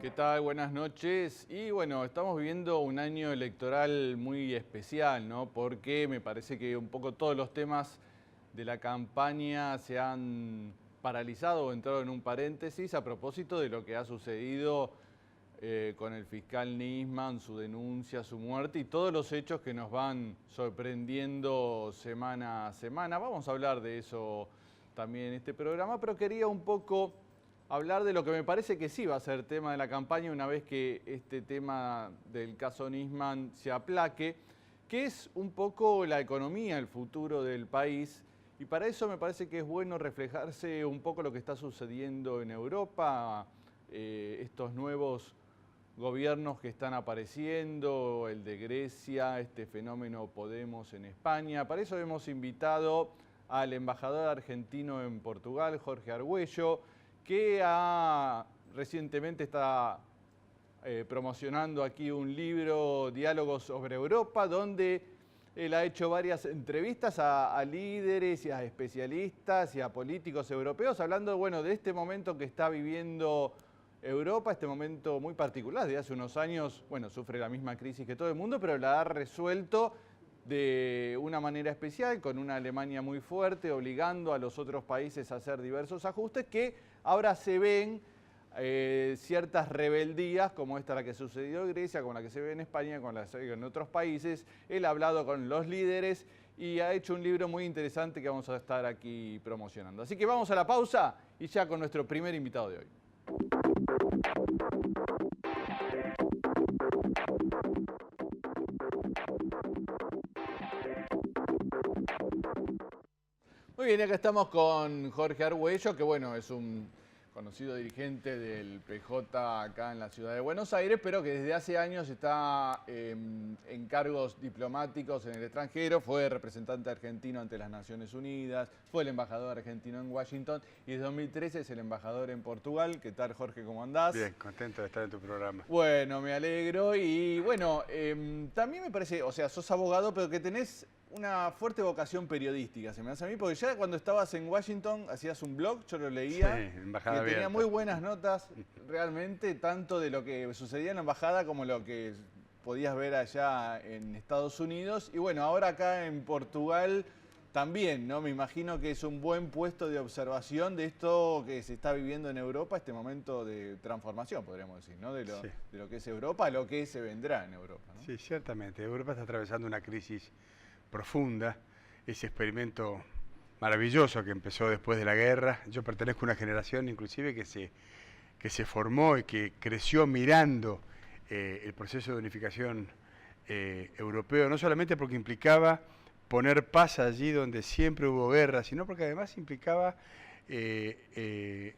¿Qué tal? Buenas noches. Y bueno, estamos viviendo un año electoral muy especial, ¿no? Porque me parece que un poco todos los temas de la campaña se han paralizado o entrado en un paréntesis a propósito de lo que ha sucedido con el fiscal Nisman, su denuncia, su muerte y todos los hechos que nos van sorprendiendo semana a semana. Vamos a hablar de eso también en este programa, pero quería un poco hablar de lo que me parece que sí va a ser tema de la campaña una vez que este tema del caso Nisman se aplaque, que es un poco la economía, el futuro del país. Y para eso me parece que es bueno reflejarse un poco lo que está sucediendo en Europa, estos nuevos gobiernos que están apareciendo, el de Grecia, este fenómeno Podemos en España. Para eso hemos invitado al embajador argentino en Portugal, Jorge Argüello, que recientemente está promocionando aquí un libro, Diálogos sobre Europa, donde él ha hecho varias entrevistas a líderes y a especialistas y a políticos europeos, hablando, bueno, de este momento que está viviendo Europa, este momento muy particular. Desde hace unos años, bueno, sufre la misma crisis que todo el mundo, pero la ha resuelto de una manera especial, con una Alemania muy fuerte, obligando a los otros países a hacer diversos ajustes que ahora se ven ciertas rebeldías, como esta la que sucedió en Grecia, como la que se ve en España, como la que se ve en otros países. Él ha hablado con los líderes y ha hecho un libro muy interesante que vamos a estar aquí promocionando. Así que vamos a la pausa y ya con nuestro primer invitado de hoy. Muy bien, acá estamos con Jorge Argüello, que bueno, es un conocido dirigente del PJ acá en la ciudad de Buenos Aires, pero que desde hace años está en cargos diplomáticos en el extranjero, fue representante argentino ante las Naciones Unidas, fue el embajador argentino en Washington y desde 2013 es el embajador en Portugal. ¿Qué tal, Jorge? ¿Cómo andás? Bien, contento de estar en tu programa. Bueno, me alegro y bueno, también me parece, o sea, sos abogado, pero que tenés una fuerte vocación periodística, se me hace a mí, porque ya cuando estabas en Washington hacías un blog, yo lo leía, Sí, embajada que tenía abierta. muy buenas notas realmente, tanto de lo que sucedía en la embajada como lo que podías ver allá en Estados Unidos. Y bueno, ahora acá en Portugal también, ¿no? Me imagino que es un buen puesto de observación de esto que se está viviendo en Europa, este momento de transformación, podríamos decir, ¿no? De lo que es Europa a lo que se vendrá en Europa, ¿no? Sí, ciertamente. Europa está atravesando una crisis profunda, ese experimento maravilloso que empezó después de la guerra. Yo pertenezco a una generación inclusive que se formó y que creció mirando el proceso de unificación europeo, no solamente porque implicaba poner paz allí donde siempre hubo guerra, sino porque además implicaba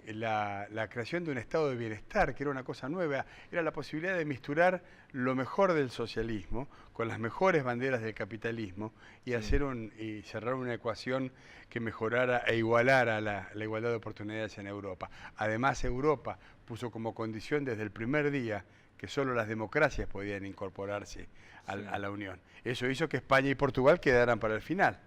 la creación de un estado de bienestar, que era una cosa nueva, era la posibilidad de misturar lo mejor del socialismo con las mejores banderas del capitalismo y y cerrar una ecuación que mejorara e igualara la igualdad de oportunidades en Europa. Además, Europa puso como condición desde el primer día que solo las democracias podían incorporarse a la Unión. Eso hizo que España y Portugal quedaran para el final.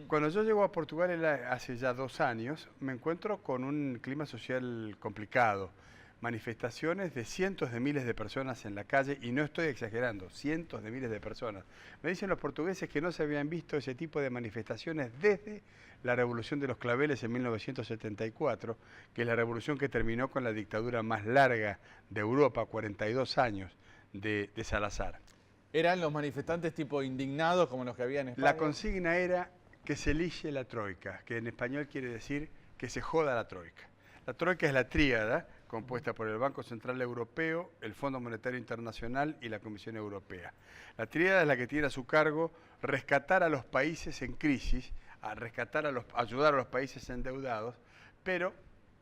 Cuando yo llego a Portugal hace ya 2 años, me encuentro con un clima social complicado. Manifestaciones de cientos de miles de personas en la calle, y no estoy exagerando, cientos de miles de personas. Me dicen los portugueses que no se habían visto ese tipo de manifestaciones desde la Revolución de los Claveles en 1974, que es la revolución que terminó con la dictadura más larga de Europa, 42 años de Salazar. ¿Eran los manifestantes tipo indignados como los que había en España? La consigna era que se elige la troika, que en español quiere decir que se joda la troika. La troika es la tríada compuesta por el Banco Central Europeo, el Fondo Monetario Internacional y la Comisión Europea. La tríada es la que tiene a su cargo rescatar a los países en crisis, ayudar a los países endeudados, pero,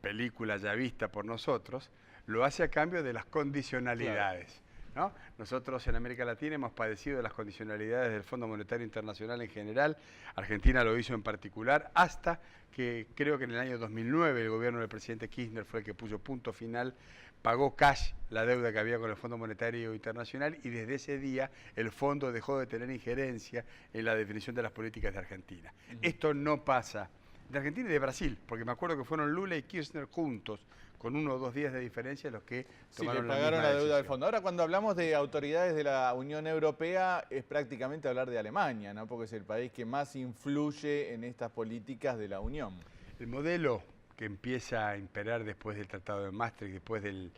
película ya vista por nosotros, lo hace a cambio de las condicionalidades. Claro. ¿no? Nosotros en América Latina hemos padecido las condicionalidades del Fondo Monetario Internacional en general, Argentina lo hizo en particular, hasta que creo que en el año 2009 el gobierno del presidente Kirchner fue el que puso punto final, pagó cash la deuda que había con el Fondo Monetario Internacional y desde ese día el fondo dejó de tener injerencia en la definición de las políticas de Argentina. Esto no pasa de Argentina y de Brasil, porque me acuerdo que fueron Lula y Kirchner juntos, con 1 o 2 días de diferencia, los que tomaron le pagaron la deuda decisión. del fondo. Ahora, cuando hablamos de autoridades de la Unión Europea, es prácticamente hablar de Alemania, ¿no? Porque es el país que más influye en estas políticas de la Unión. El modelo que empieza a imperar después del Tratado de Maastricht, después de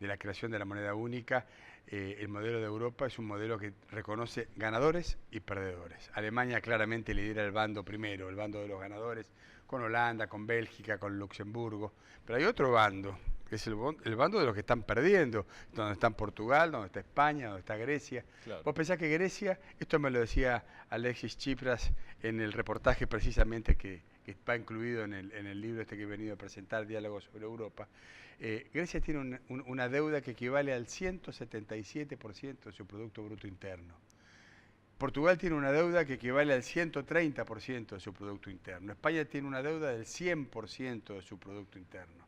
la creación de la moneda única, el modelo de Europa es un modelo que reconoce ganadores y perdedores. Alemania claramente lidera el bando primero, el bando de los ganadores, con Holanda, con Bélgica, con Luxemburgo, pero hay otro bando, que es el bando de los que están perdiendo, donde está Portugal, donde está España, donde está Grecia. Claro. Vos pensás que Grecia, esto me lo decía Alexis Tsipras en el reportaje precisamente que va incluido en el libro este que he venido a presentar, Diálogos sobre Europa. Grecia tiene una deuda que equivale al 177% de su Producto Bruto Interno. Portugal tiene una deuda que equivale al 130% de su Producto Interno. España tiene una deuda del 100% de su Producto Interno.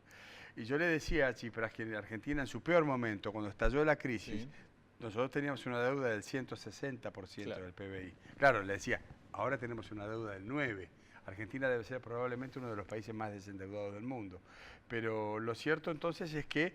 Y yo le decía a Tsipras que en Argentina, en su peor momento, cuando estalló la crisis, sí, nosotros teníamos una deuda del 160% claro, del PBI. Claro, le decía, ahora tenemos una deuda del 9%. Argentina debe ser probablemente uno de los países más desendeudados del mundo. Pero lo cierto entonces es que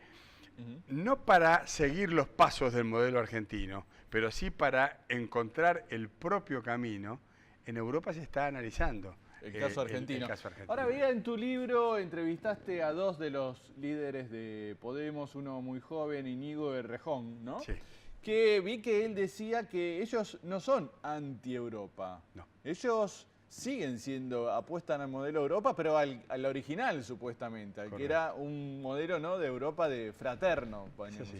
no para seguir los pasos del modelo argentino, pero sí para encontrar el propio camino, en Europa se está analizando. El caso argentino. El caso argentino. Ahora, veía en tu libro, entrevistaste a 2 de los líderes de Podemos, uno muy joven, Íñigo Errejón, ¿no? Sí. Que vi que él decía que ellos no son anti-Europa. No. Ellos siguen siendo, apuestan al modelo Europa, pero al original supuestamente, al Correcto, que era un modelo, ¿no?, de Europa de fraterno. Sí, sí.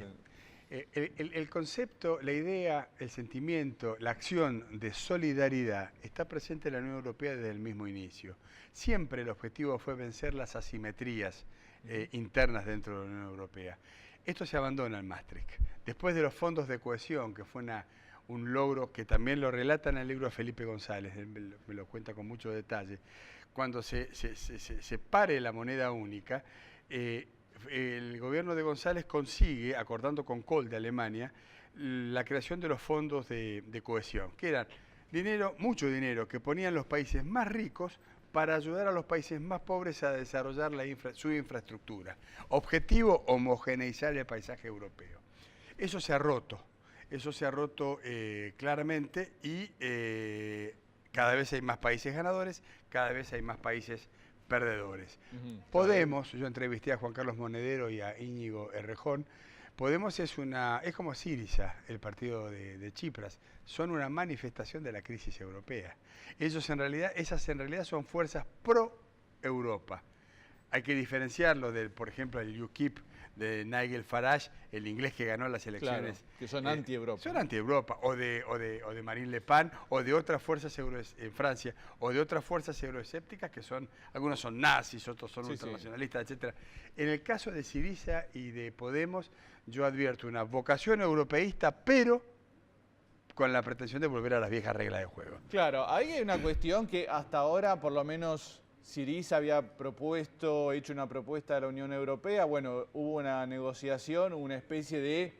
El concepto, la idea, el sentimiento, la acción de solidaridad está presente en la Unión Europea desde el mismo inicio. Siempre el objetivo fue vencer las asimetrías internas dentro de la Unión Europea. Esto se abandona en Maastricht. Después de los fondos de cohesión, que fue un logro que también lo relata en el libro de Felipe González, él me lo cuenta con mucho detalle, cuando se pare la moneda única, el gobierno de González consigue, acordando con Kohl de Alemania, la creación de los fondos de cohesión, que eran dinero, mucho dinero, que ponían los países más ricos para ayudar a los países más pobres a desarrollar su infraestructura. Objetivo, homogeneizar el paisaje europeo. Eso se ha roto claramente y cada vez hay más países ganadores, cada vez hay más países perdedores. Podemos, yo entrevisté a Juan Carlos Monedero y a Íñigo Errejón, Podemos es como Syriza, el partido de Tsipras, son una manifestación de la crisis europea. Esas en realidad son fuerzas pro-Europa. Hay que diferenciarlo del, por ejemplo, el UKIP de Nigel Farage, el inglés que ganó las elecciones. Claro, que son anti-Europa. Son anti-Europa, o de Marine Le Pen, o de otras fuerzas en Francia, o de otras fuerzas euroescépticas que son, algunos son nazis, otros son ultranacionalistas, etc. En el caso de Syriza y de Podemos, yo advierto una vocación europeísta, pero con la pretensión de volver a las viejas reglas de juego. Claro, ahí hay una cuestión que hasta ahora, por lo menos, Syriza había hecho una propuesta a la Unión Europea. Bueno, hubo una negociación, una especie de,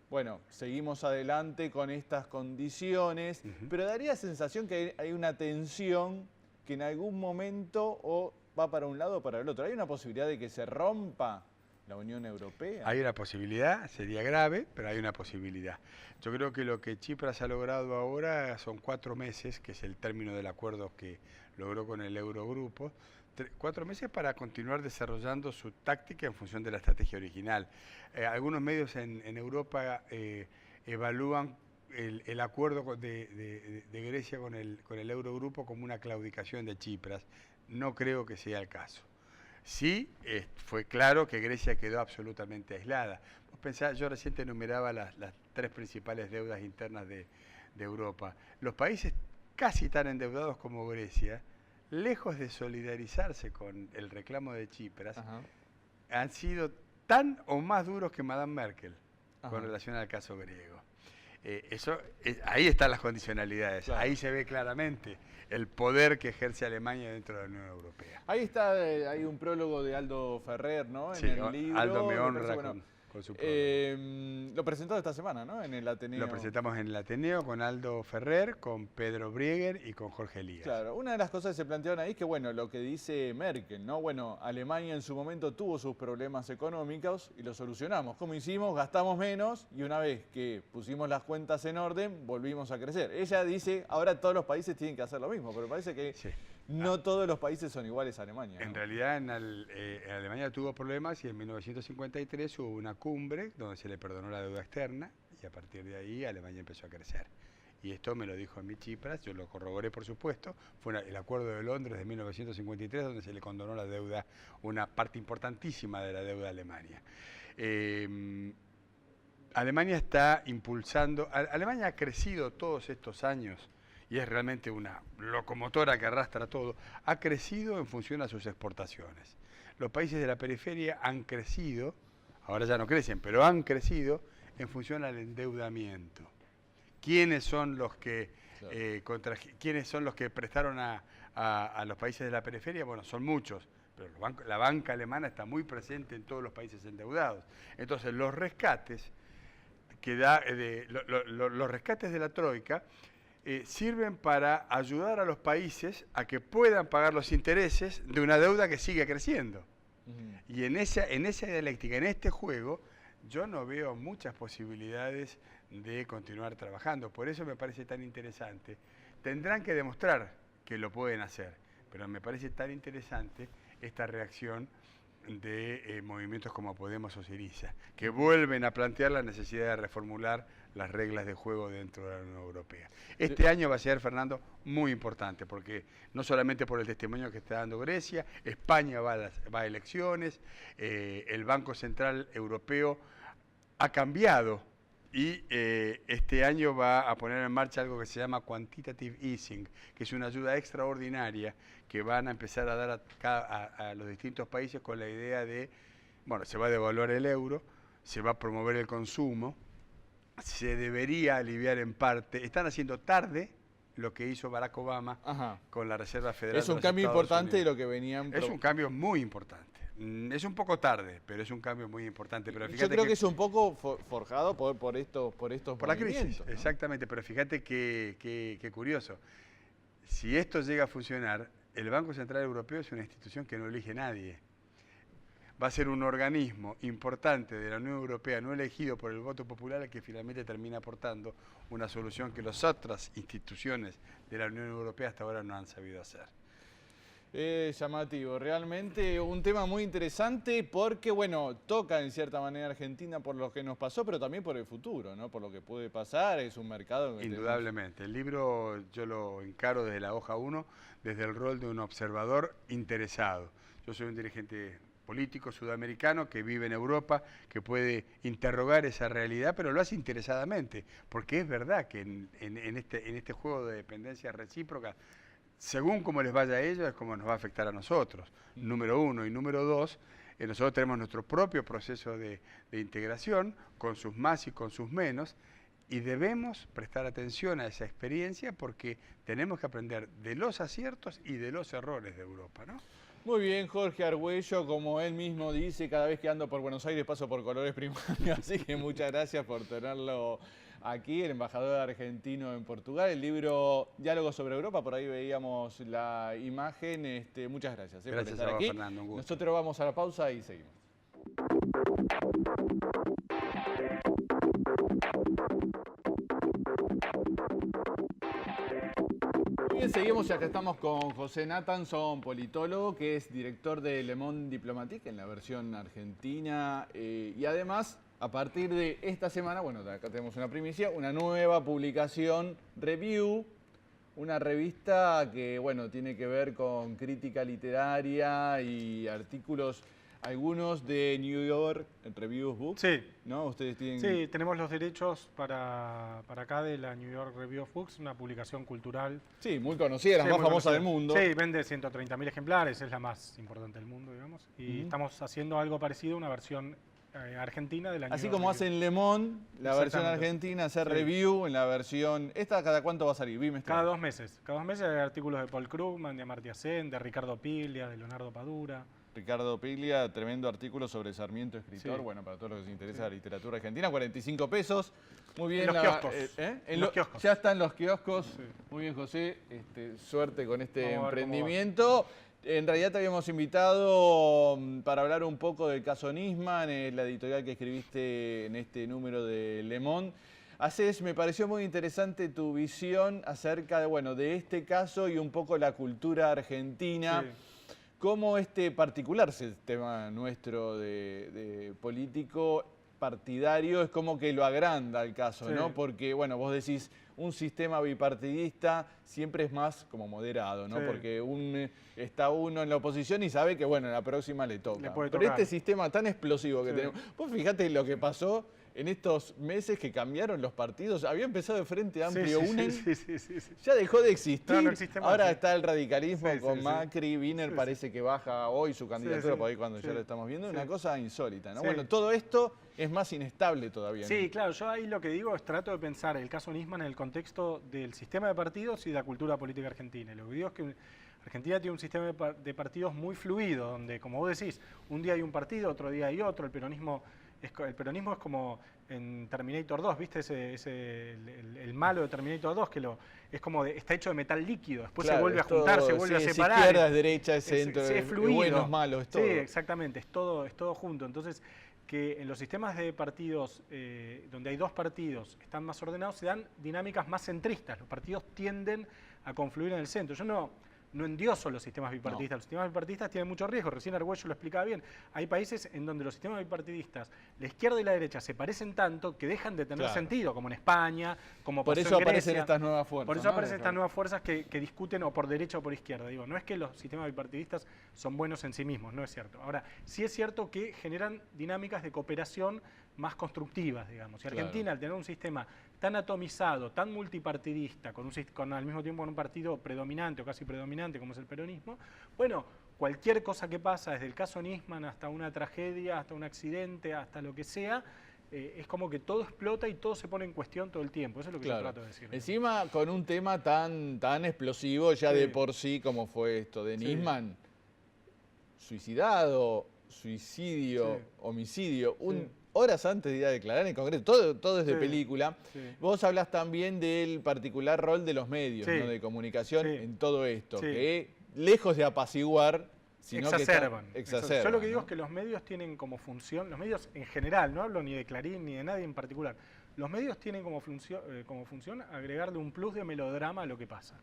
bueno, seguimos adelante con estas condiciones, pero daría sensación que hay una tensión que en algún momento o va para un lado o para el otro. ¿Hay una posibilidad de que se rompa la Unión Europea? Hay una posibilidad, sería grave, pero hay una posibilidad. Yo creo que lo que Tsipras ha logrado ahora son 4 meses, que es el término del acuerdo que logró con el Eurogrupo, 4 meses para continuar desarrollando su táctica en función de la estrategia original. Algunos medios en Europa evalúan el acuerdo de Grecia con el Eurogrupo como una claudicación de Tsipras. No creo que sea el caso. Sí, fue claro que Grecia quedó absolutamente aislada. Vos pensás, yo recién enumeraba las 3 principales deudas internas de Europa. Los países casi tan endeudados como Grecia, lejos de solidarizarse con el reclamo de Tsipras, han sido tan o más duros que Madame Merkel. con relación al caso griego. Ahí están las condicionalidades, claro. Ahí se ve claramente el poder que ejerce Alemania dentro de la Unión Europea. Ahí está, hay un prólogo de Aldo Ferrer, ¿no? Sí, en el libro. Aldo me honra parece, con su prólogo. Lo presentó esta semana, ¿no? En el Ateneo. Lo presentamos en el Ateneo con Aldo Ferrer, con Pedro Brieger y con Jorge Elías. Claro, una de las cosas que se plantearon ahí es que, bueno, lo que dice Merkel, ¿no? Bueno, Alemania en su momento tuvo sus problemas económicos y los solucionamos. ¿Cómo hicimos? Gastamos menos y una vez que pusimos las cuentas en orden, volvimos a crecer. Ella dice, ahora todos los países tienen que hacer lo mismo, pero parece que Sí. no todos los países son iguales a Alemania, ¿no? En realidad en Alemania tuvo problemas y en 1953 hubo una cumbre donde se le perdonó la deuda externa y a partir de ahí Alemania empezó a crecer. Y esto me lo dijo en mi Tsipras, yo lo corroboré por supuesto, fue el Acuerdo de Londres de 1953 donde se le condonó la deuda, una parte importantísima de la deuda a Alemania. Alemania está impulsando, Alemania ha crecido todos estos años y es realmente una locomotora que arrastra todo, ha crecido en función a sus exportaciones. Los países de la periferia han crecido, ahora ya no crecen, pero han crecido en función al endeudamiento. ¿Quiénes son los que, ¿quiénes son los que prestaron a los países de la periferia? Bueno, son muchos, pero la banca alemana está muy presente en todos los países endeudados. Entonces, los rescates que da, los rescates de la Troika sirven para ayudar a los países a que puedan pagar los intereses de una deuda que sigue creciendo. Y en esa dialéctica, en este juego, yo no veo muchas posibilidades de continuar trabajando. Por eso me parece tan interesante. Tendrán que demostrar que lo pueden hacer, pero me parece tan interesante esta reacción de movimientos como Podemos o Syriza, que vuelven a plantear la necesidad de reformular las reglas de juego dentro de la Unión Europea. Este año va a ser, Fernando, muy importante, porque no solamente por el testimonio que está dando Grecia, España va a elecciones, el Banco Central Europeo ha cambiado y este año va a poner en marcha algo que se llama Quantitative Easing, que es una ayuda extraordinaria que van a empezar a dar a los distintos países con la idea de, bueno, se va a devaluar el euro, se va a promover el consumo, se debería aliviar en parte. Están haciendo tarde lo que hizo Barack Obama con la Reserva Federal. Es un cambio importante de lo que venían. Es un cambio muy importante. Es un poco tarde, pero es un cambio muy importante. Pero fíjate, yo creo que es un poco forjado por estos por la crisis, ¿no? Exactamente, pero fíjate qué curioso. Si esto llega a funcionar, el Banco Central Europeo es una institución que no elige nadie. Va a ser un organismo importante de la Unión Europea, no elegido por el voto popular, el que finalmente termina aportando una solución que las otras instituciones de la Unión Europea hasta ahora no han sabido hacer. Llamativo, realmente un tema muy interesante porque, bueno, toca en cierta manera Argentina por lo que nos pasó, pero también por el futuro, ¿no? Por lo que puede pasar, es un mercado... Indudablemente. El libro yo lo encaro desde la hoja 1, desde el rol de un observador interesado. Yo soy un dirigente político sudamericano que vive en Europa, que puede interrogar esa realidad, pero lo hace interesadamente, porque es verdad que en este juego de dependencia recíproca, según cómo les vaya a ellos, es como nos va a afectar a nosotros, número uno. Y número dos, nosotros tenemos nuestro propio proceso de integración, con sus más y con sus menos, y debemos prestar atención a esa experiencia porque tenemos que aprender de los aciertos y de los errores de Europa, ¿no? Muy bien, Jorge Argüello, como él mismo dice, cada vez que ando por Buenos Aires paso por Colores Primarios, así que muchas gracias por tenerlo aquí, el embajador argentino en Portugal. El libro Diálogos sobre Europa, por ahí veíamos la imagen. Muchas gracias, por estar aquí. Fernando, un gusto. Nosotros vamos a la pausa y seguimos. Bien, seguimos y acá estamos con José Nathanson, politólogo, que es director de Le Monde Diplomatique en la versión argentina y además, a partir de esta semana, bueno, acá tenemos una primicia, una nueva publicación, Review, una revista que, bueno, tiene que ver con crítica literaria y artículos, algunos de New York Review Books. Sí. ¿No? Ustedes tienen... Sí, tenemos los derechos para acá de la New York Review of Books, una publicación cultural. Sí, muy conocida, la más famosa del mundo. Sí, vende 130.000 ejemplares, es la más importante del mundo, digamos. Y estamos haciendo algo parecido, una versión argentina de la Así New como York Review. hacen Le Monde, la versión Exactamente. argentina, hacer Sí. review en la versión... ¿Esta cada cuánto va a salir? Bimestral. Cada 2 meses. Cada 2 meses hay artículos de Paul Krugman, de Amartya Sen, de Ricardo Piglia, de Leonardo Padura. Ricardo Piglia, tremendo artículo sobre Sarmiento, escritor. Sí. Bueno, para todos los que les interesa Sí. la literatura argentina, 45 pesos. Muy bien. En los kioscos. En los kioscos. Ya están los kioscos. Sí. Muy bien, José. Suerte con este Vamos a ver cómo va. emprendimiento. En realidad te habíamos invitado para hablar un poco del caso Nisman, la editorial que escribiste en este número de Le Monde. Me pareció muy interesante tu visión acerca de, bueno, de este caso y un poco la cultura argentina. Sí. Cómo este particular sistema nuestro de político partidario es como que lo agranda el caso, Sí. ¿no? Porque, bueno, vos decís, un sistema bipartidista siempre es más como moderado, ¿no? Sí. Porque está uno en la oposición y sabe que, bueno, en la próxima le toca. Le puede Pero tocar. este sistema tan explosivo que Sí. tenemos... Vos fijate lo que pasó en estos meses que cambiaron los partidos. Había empezado de Frente Amplio, Sí, sí, UNEN, sí. ya dejó de existir. No, no existe más, Ahora sí. está el radicalismo Sí, con sí, sí. Macri, Wiener Sí, parece que baja hoy su candidatura, sí, por ahí cuando sí. ya lo estamos viendo. Sí. Una cosa insólita, ¿no? Sí. Bueno, todo esto es más inestable todavía, ¿no? Sí, claro, yo ahí lo que digo es trato de pensar el caso Nisman en el contexto del sistema de partidos y de la cultura política argentina. Lo que digo es que Argentina tiene un sistema de partidos muy fluido, donde, como vos decís, un día hay un partido, otro día hay otro. El peronismo es como en Terminator 2, ¿viste? El malo de Terminator 2, que es como está hecho de metal líquido, después Claro, se vuelve a es todo, juntar, se vuelve a sí, es separar. izquierda, es derecha, es centro, Sí, es es fluido. bueno, es malo, es todo. Sí, exactamente, es todo junto. Entonces, que en los sistemas de partidos, donde hay dos partidos, están más ordenados, se dan dinámicas más centristas. Los partidos tienden a confluir en el centro. Yo no endioso los sistemas bipartidistas. No. Los sistemas bipartidistas tienen mucho riesgo. Recién Argüello lo explicaba bien. Hay países en donde los sistemas bipartidistas, la izquierda y la derecha, se parecen tanto que dejan de tener Claro. sentido, como en España, como Por pasó eso en aparecen Grecia. estas nuevas fuerzas. Por eso ¿no? aparecen estas nuevas fuerzas que discuten o por derecha o por izquierda. Digo, no es que los sistemas bipartidistas son buenos en sí mismos, no es cierto. Ahora, sí es cierto que generan dinámicas de cooperación más constructivas, digamos. Y Argentina, Claro. al tener un sistema tan atomizado, tan multipartidista, con al mismo tiempo con un partido predominante o casi predominante como es el peronismo, bueno, cualquier cosa que pasa, desde el caso Nisman hasta una tragedia, hasta un accidente, hasta lo que sea, es como que todo explota y todo se pone en cuestión todo el tiempo. Eso es lo que yo trato de decir. Encima, con un tema tan explosivo ya Sí. de por sí como fue esto de Sí. Nisman, suicidado, suicidio, Sí. homicidio, Sí. horas antes de ir a declarar en Congreso, todo es de Sí. película. Sí. Vos hablas también del particular rol de los medios, Sí. ¿no? De comunicación Sí. en todo esto, Sí. que lejos de apaciguar, sino exacerban. que exacerban. Yo lo que digo ¿no? es que los medios tienen como función, los medios en general, no hablo ni de Clarín ni de nadie en particular, los medios tienen como función agregarle un plus de melodrama a lo que pasa.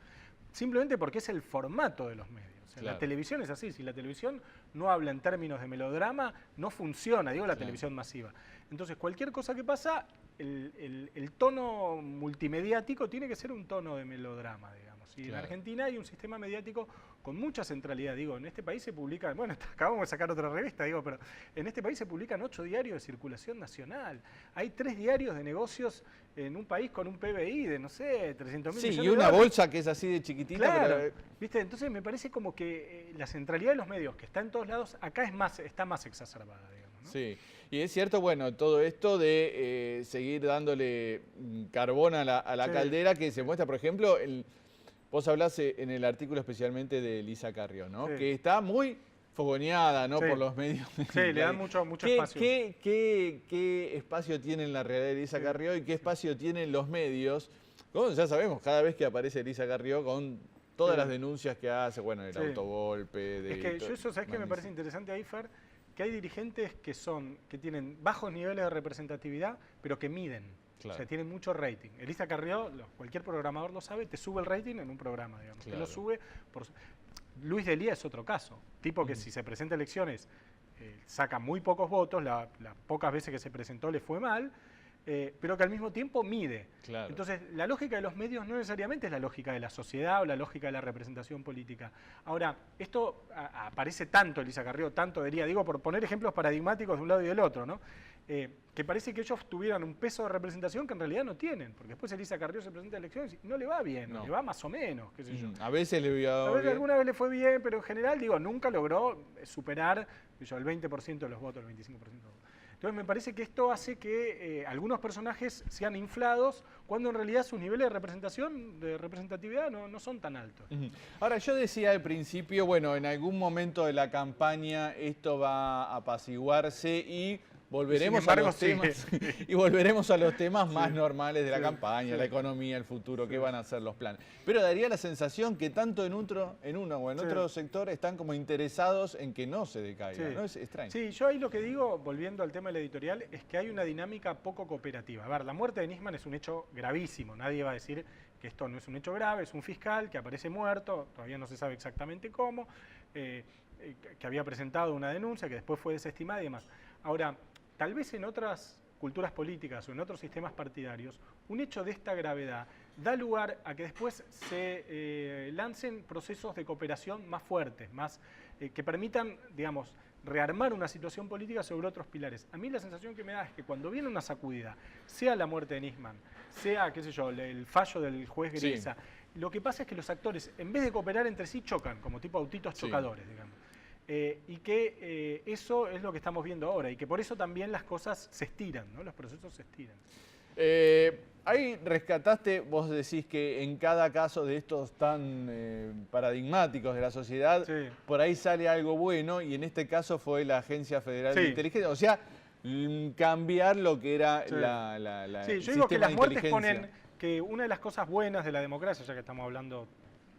Simplemente porque es el formato de los medios. O sea, Claro. La televisión es así, si la televisión no habla en términos de melodrama, no funciona, digo la Claro. televisión masiva. Entonces, cualquier cosa que pasa, el tono multimediático tiene que ser un tono de melodrama, digamos. Y en Claro. Argentina hay un sistema mediático con mucha centralidad. Digo, en este país se publican, bueno, acabamos de sacar otra revista, digo, pero en este país se publican 8 diarios de circulación nacional. Hay 3 diarios de negocios en un país con un PBI de, no sé, 300.000 Sí, millones y de una dólares. bolsa que es así de chiquitita. Claro, pero- ¿viste? Entonces me parece como que la centralidad de los medios, que está en todos lados, acá está más exacerbada, digamos, ¿no? Sí, y es cierto, bueno, todo esto de seguir dándole carbón a la Sí. caldera que se muestra, por ejemplo, vos hablás en el artículo especialmente de Elisa Carrió, ¿no? Sí. Que está muy fogoneada, ¿no? Sí. Por los medios. Sí, le dan mucho ¿Qué, espacio. qué espacio tiene en la realidad Elisa Sí. Carrió y qué espacio tienen los medios? Como ya sabemos, cada vez que aparece Elisa Carrió con todas Sí. las denuncias que hace, bueno, del Sí. autogolpe, de... Es que yo eso, ¿sabes qué me parece interesante ahí, Fer? Que hay dirigentes que tienen bajos niveles de representatividad, pero que miden. Claro. O sea, tienen mucho rating. Elisa Carrió, cualquier programador lo sabe, te sube el rating en un programa, digamos. Te Claro. lo sube por... Luis Delía es otro caso. Tipo que si se presenta a elecciones saca muy pocos votos, las pocas veces que se presentó le fue mal, pero que al mismo tiempo mide. Claro. Entonces, la lógica de los medios no necesariamente es la lógica de la sociedad o la lógica de la representación política. Ahora, esto aparece tanto, Elisa Carrió, tanto diría, digo, por poner ejemplos paradigmáticos de un lado y del otro, ¿no? Que parece que ellos tuvieran un peso de representación que en realidad no tienen, porque después Elisa Carrió se presenta a elecciones y no le va bien, No. le va más o menos, qué sé yo. A veces le voy a... A ver, alguna vez le fue bien, pero en general, digo, nunca logró superar el 20% de los votos, el 25% de los votos. Entonces me parece que esto hace que algunos personajes sean inflados cuando en realidad sus niveles de representatividad no son tan altos. Ahora, yo decía al principio, bueno, en algún momento de la campaña esto va a apaciguarse y volveremos a los temas y volveremos a los temas más normales de la campaña, la economía, el futuro, qué van a ser los planes. Pero daría la sensación que tanto en uno o en otro sector están como interesados en que no se decaiga, ¿no? Es extraño. Sí, yo ahí lo que digo, volviendo al tema de la editorial, es que hay una dinámica poco cooperativa. A ver, la muerte de Nisman es un hecho gravísimo, nadie va a decir que esto no es un hecho grave, es un fiscal que aparece muerto, todavía no se sabe exactamente cómo, que había presentado una denuncia, que después fue desestimada y demás. Ahora, tal vez en otras culturas políticas o en otros sistemas partidarios, un hecho de esta gravedad da lugar a que después se lancen procesos de cooperación más fuertes, que permitan, digamos, rearmar una situación política sobre otros pilares. A mí la sensación que me da es que cuando viene una sacudida, sea la muerte de Nisman, sea, qué sé yo, el fallo del juez Griesa, lo que pasa es que los actores, en vez de cooperar entre sí, chocan, como tipo autitos chocadores, digamos. Y que eso es lo que estamos viendo ahora y que por eso también las cosas se estiran, ¿no? Los procesos se estiran. Ahí rescataste, vos decís que en cada caso de estos tan paradigmáticos de la sociedad, por ahí sale algo bueno y en este caso fue la Agencia Federal de Inteligencia, o sea, cambiar lo que era la yo digo que las muertes ponen que una de las cosas buenas de la democracia, ya que estamos hablando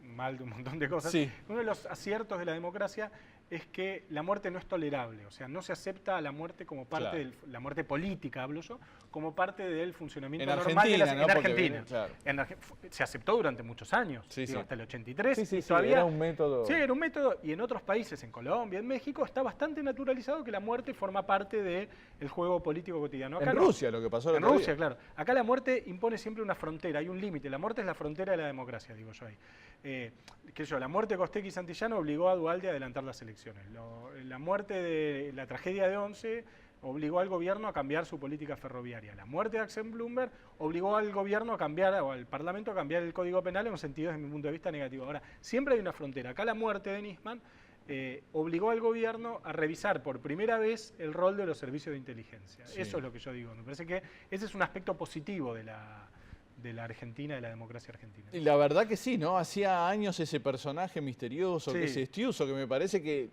mal de un montón de cosas, uno de los aciertos de la democracia es que la muerte no es tolerable, o sea, no se acepta a la muerte como parte de la muerte política, hablo yo, como parte del funcionamiento normal de en Argentina. Se aceptó durante muchos años, hasta el 83. Y todavía, era un método. Sí, era un método, y en otros países, en Colombia, en México, está bastante naturalizado que la muerte forma parte del juego político cotidiano. Acá en Rusia, lo que pasó en Rusia, claro. Acá la muerte impone siempre una frontera, hay un límite. La muerte es la frontera de la democracia, digo yo ahí. La muerte de Costecchi y Santillán obligó a Duhalde a adelantar las elecciones. La muerte de la tragedia de Once obligó al gobierno a cambiar su política ferroviaria. La muerte de Axel Bloomberg obligó al gobierno a cambiar, o al Parlamento a cambiar el Código Penal en un sentido, desde mi punto de vista, negativo. Ahora, siempre hay una frontera. Acá la muerte de Nisman obligó al gobierno a revisar por primera vez el rol de los servicios de inteligencia. Eso es lo que yo digo. Me parece que ese es un aspecto positivo de la Argentina, de la democracia argentina. Y la verdad que sí, ¿no? Hacía años ese personaje misterioso, que es Estiuso, que me parece que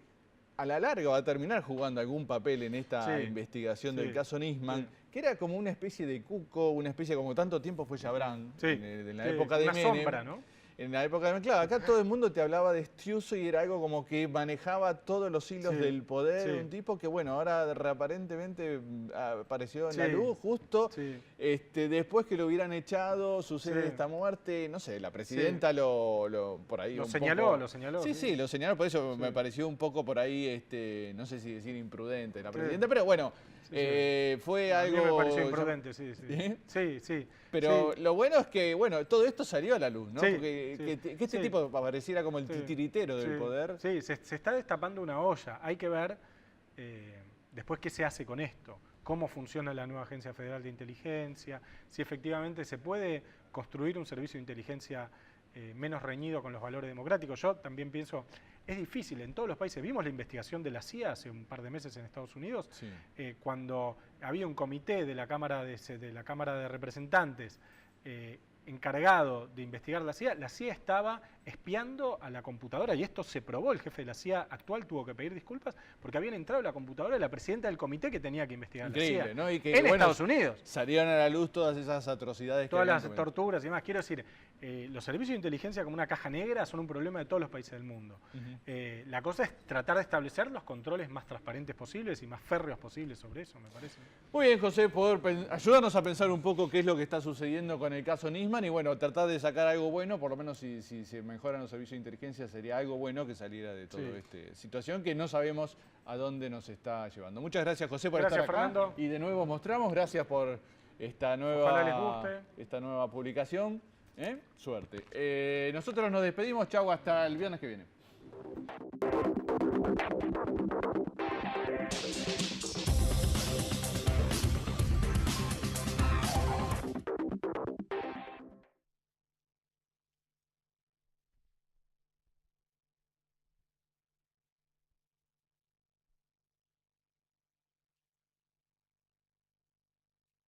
a la larga va a terminar jugando algún papel en esta investigación del caso Nisman, que era como una especie de cuco, una especie como tanto tiempo fue Chabrán, en la época de Menem. Sombra, ¿no? En la época de claro, acá todo el mundo te hablaba de Estiuso y era algo como que manejaba todos los hilos del poder, un tipo que bueno, ahora aparentemente apareció en la luz justo después que lo hubieran echado, sucede esta muerte, no sé, la presidenta por ahí lo señaló. Sí, lo señaló, por eso me pareció un poco por ahí, no sé si decir imprudente la presidenta, pero bueno, fue algo... A mí me pareció imprudente, sí. Pero lo bueno es que, bueno, todo esto salió a la luz, ¿no? Porque que este tipo apareciera como el titiritero del poder. Sí, se está destapando una olla. Hay que ver después qué se hace con esto, cómo funciona la nueva Agencia Federal de Inteligencia, si efectivamente se puede construir un servicio de inteligencia menos reñido con los valores democráticos. Yo también pienso, es difícil, en todos los países, vimos la investigación de la CIA hace un par de meses en Estados Unidos, cuando había un comité de la Cámara de Representantes encargado de investigar la CIA estaba espiando a la computadora y esto se probó, el jefe de la CIA actual tuvo que pedir disculpas porque habían entrado a la computadora de la presidenta del comité que tenía que investigar la CIA, ¿no? Y que, en Estados Unidos. Salieron a la luz todas esas atrocidades. Todas las torturas y demás. Quiero decir, los servicios de inteligencia como una caja negra son un problema de todos los países del mundo. La cosa es tratar de establecer los controles más transparentes posibles y más férreos posibles sobre eso, me parece. Muy bien, José, ayudarnos a pensar un poco qué es lo que está sucediendo con el caso Nisman y bueno, tratar de sacar algo bueno, por lo menos si se mejoran los servicios de inteligencia sería algo bueno que saliera de toda esta situación que no sabemos a dónde nos está llevando. Muchas gracias, José, por estar acá. Fernando. Y de nuevo mostramos, gracias por esta nueva publicación. Suerte. Nosotros nos despedimos, chau, hasta el viernes que viene.